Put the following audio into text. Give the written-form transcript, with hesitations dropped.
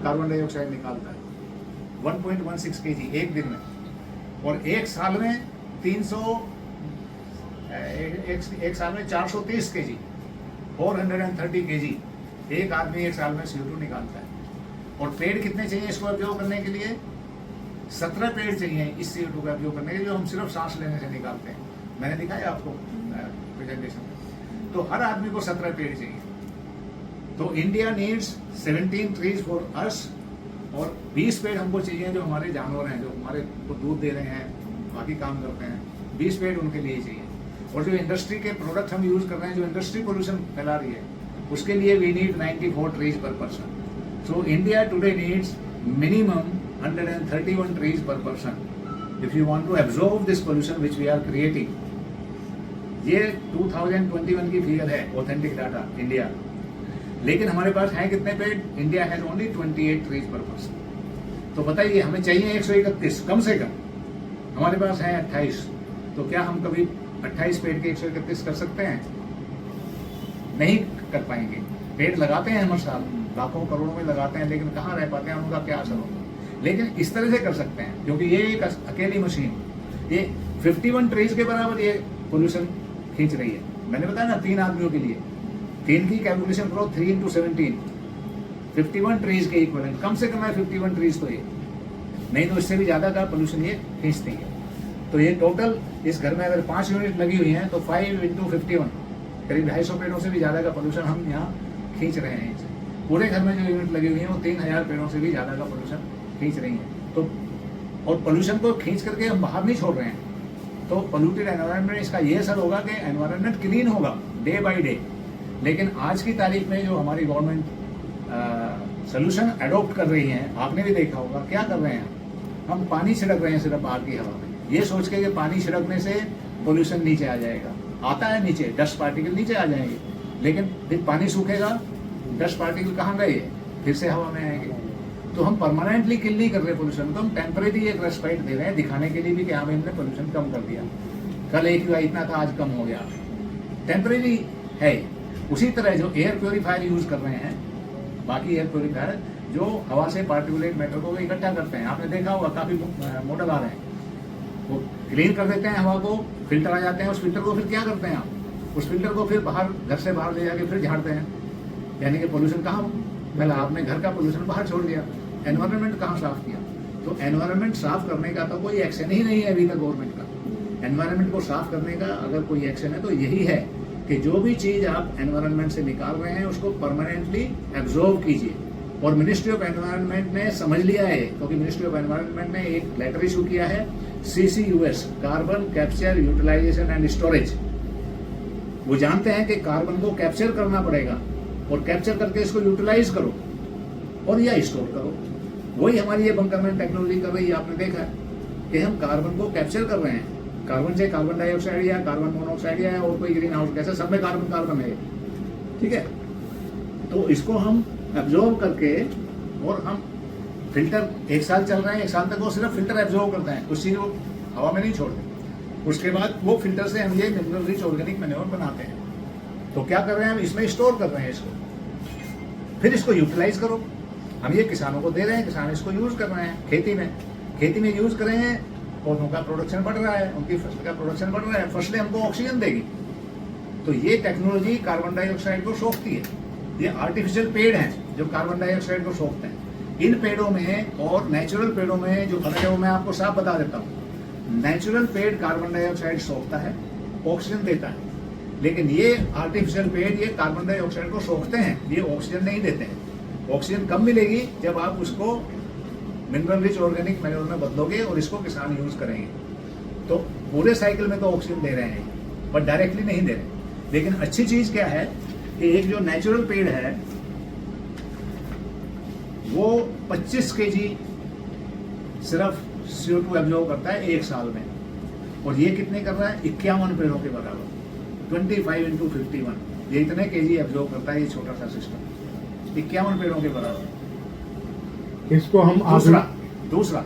Carbon dioxide निकालता है, 1.16 kg एक दिन में। और एक साल में 430 kg, 430 kg एक आदमी एक साल में CO2 निकालता है। और पेड़ कितने चाहिए इसको एब्जॉर्ब करने के लिए? 17 पेड़ चाहिए इस CO2 को एब्जॉर्ब करने के लिए, जो हम सिर्फ सांस लेने से निकालते हैं। मैंने दिखाया आपको प्रेजेंटेशन में। तो हर आदमी को 17 पेड़ चाहिए। तो India needs 17 trees for us, और 20 पेड़ हमको चाहिए जो हमारे जानवर हैं, जो हमारे को दूध दे रहे हैं, बाकी काम करते हैं, 20 पेड़ उनके लिए चाहिए। और जो इंडस्ट्री के प्रोडक्ट हम यूज कर रहे हैं, जो इंडस्ट्री पोल्यूशन फैला रही है, उसके लिए वी नीड 94 ट्रीज पर person. So India today needs minimum 131 trees per person if you want to absorb this pollution which we are creating. ये 2021 की फिगर है, ऑथेंटिक डाटा इंडिया। लेकिन हमारे पास है कितने पेड़? India has only 28 trees per person। तो बताइए हमें चाहिए 131 कम से कम, हमारे पास है 28। तो क्या हम कभी 28 पेड़ के 131 कर सकते हैं? नहीं कर पाएंगे। पेड़ लगाते हैं हर साल, लाखों करोड़ों में लगाते हैं, लेकिन कहाँ रह पाते हैं, उनका क्या असर होगा? लेकिन इस तरह से कर सकते हैं, क्योंकि ये एक अकेली मशीन ये 51 ट्रीज के बराबर ये पोल्यूशन खींच रही है। मैंने बताया ना 3 आदमियों के लिए, 3 की कैलकुलेशन करो, 3 × 17, 51 ट्रीज के इक्वलेंट, कम से कम है 51 ट्रीज तो ये, नहीं तो इससे भी ज्यादा का पोल्यूशन ये खींचती है। तो ये टोटल इस घर में अगर 5 यूनिट लगी हुई है तो 5 × 51 करीब 250 पेड़ों से भी ज्यादा का पोल्यूशन हम यहाँ खींच रहे हैं। पूरे घर में जो यूनिट लगी हुई है वो 3000 पेड़ों से भी ज्यादा का पोल्यूशन खींच रही है। तो और पोल्यूशन को खींच करके हम बाहर नहीं छोड़ रहे हैं, तो पोल्यूटेड एनवायरनमेंट, इसका ये असर होगा कि एनवायरनमेंट क्लीन होगा डे बाय डे। लेकिन आज की तारीख में जो हमारी गवर्नमेंट सोल्यूशन अडॉप्ट कर रही है, आपने भी देखा होगा क्या कर रहे हैं, हम पानी छिड़क रहे हैं सिर्फ बाहर की हवा में, ये सोच के कि पानी छिड़कने से पोल्यूशन नीचे आ जाएगा। आता है नीचे, डस्ट पार्टिकल नीचे आ जाएंगे, लेकिन फिर पानी सूखेगा, डस्ट पार्टिकल कहाँ गए? फिर से हवा में आएंगे। तो हम परमानेंटली किल नहीं कर रहे पोल्यूशन को, हम टेम्परेरी एक रेस्पाइट दे रहे हैं, दिखाने के लिए भी कि हाँ हमने पोल्यूशन कम कर दिया। कल एक हुआ इतना था, आज कम हो गया, टेम्परेरी है। उसी तरह जो एयर प्योरीफायर यूज कर रहे हैं, बाकी एयर प्योरीफायर जो हवा से पार्टिकुलेट मैटर को इकट्ठा करते हैं, आपने देखा होगा काफी मॉडल आ रहे हैं, वो क्लीन कर देते हैं हवा को, फिल्टर आ जाते हैं, उस फिल्टर को फिर क्या करते हैं आप? उस फिल्टर को फिर बाहर, घर से बाहर ले जाके फिर झाड़ते हैं। यानी कि पोल्यूशन कहाँ फैला? आपने घर का पोल्यूशन बाहर छोड़ दिया, एनवायरनमेंट कहाँ साफ किया? तो एनवायरनमेंट साफ करने का तो कोई एक्शन ही नहीं है अभी तक गवर्नमेंट का। एनवायरनमेंट को साफ करने का अगर कोई एक्शन है तो यही है कि जो भी चीज आप एनवायरनमेंट से निकाल रहे हैं उसको परमानेंटली एब्जॉर्ब कीजिए। और मिनिस्ट्री ऑफ एनवायरनमेंट ने समझ लिया है, क्योंकि मिनिस्ट्री ऑफ एनवायरनमेंट ने एक लेटर इशू किया है, CCUS, carbon capture utilisation and storage. वो जानते हैं कि कार्बन को कैप्चर करना पड़ेगा, और कैप्चर करके इसको यूटिलाइज करो और या स्टोर करो। वही हमारी ये बंकरमैन टेक्नोलॉजी कर रही है। आपने देखा है कि हम कार्बन को कैप्चर कर रहे हैं, कार्बन से कार्बन डाइऑक्साइड या कार्बन मोनोऑक्साइड या और कोई ग्रीन हाउस गैस, सब में कार्बन कार्बन है, ठीक है। तो इसको हम एब्जॉर्ब करके, और हम फिल्टर 1 साल चल रहे हैं, 1 साल तक वो सिर्फ फिल्टर एब्जॉर्ब करते हैं, उस चीज को हवा में नहीं छोड़ते। उसके बाद वो फिल्टर से हम ये मिनरल रिच ऑर्गेनिक मैन्योर बनाते हैं। तो क्या कर रहे हैं हम? इसमें स्टोर कर रहे हैं इसको, फिर इसको यूटिलाइज करो। हम ये किसानों को दे रहे हैं, किसान इसको यूज कर रहे हैं खेती में यूज कर रहे हैं, पौधों का प्रोडक्शन बढ़ रहा है, उनकी फसल का प्रोडक्शन बढ़ रहा है, फसलें हमको ऑक्सीजन देगी। तो ये टेक्नोलॉजी कार्बन डाइऑक्साइड को सोखती है। ये आर्टिफिशियल पेड़ हैं जो कार्बन डाइऑक्साइड को सोखते हैं। इन पेड़ों में और नेचुरल पेड़ों में जो फर्क है वो मैं आपको साफ बता देता हूँ। नेचुरल पेड़ कार्बन डाइऑक्साइड सोखता है, ऑक्सीजन देता है, लेकिन ये आर्टिफिशियल पेड़ ये कार्बन डाइऑक्साइड को सोखते हैं, ये ऑक्सीजन नहीं देते हैं। ऑक्सीजन कम मिलेगी जब आप उसको मिनरल रिच ऑर्गेनिक मैन्योर में बदलोगे और इसको किसान यूज करेंगे। तो पूरे साइकिल में तो ऑक्सीजन दे रहे हैं, बट डायरेक्टली नहीं दे रहे। लेकिन अच्छी चीज क्या है कि एक जो नेचुरल पेड़ है वो 25 kg सिर्फ CO2 एब्जॉर्ब करता है 1 साल में, और ये कितने कर रहा है? 51 पेड़ों के बराबर, 25 × 51, ये इतने kg एब्जॉर्ब करता है ये छोटा सा सिस्टम, 51 पेड़ों के बराबर। इसको हम दूसरा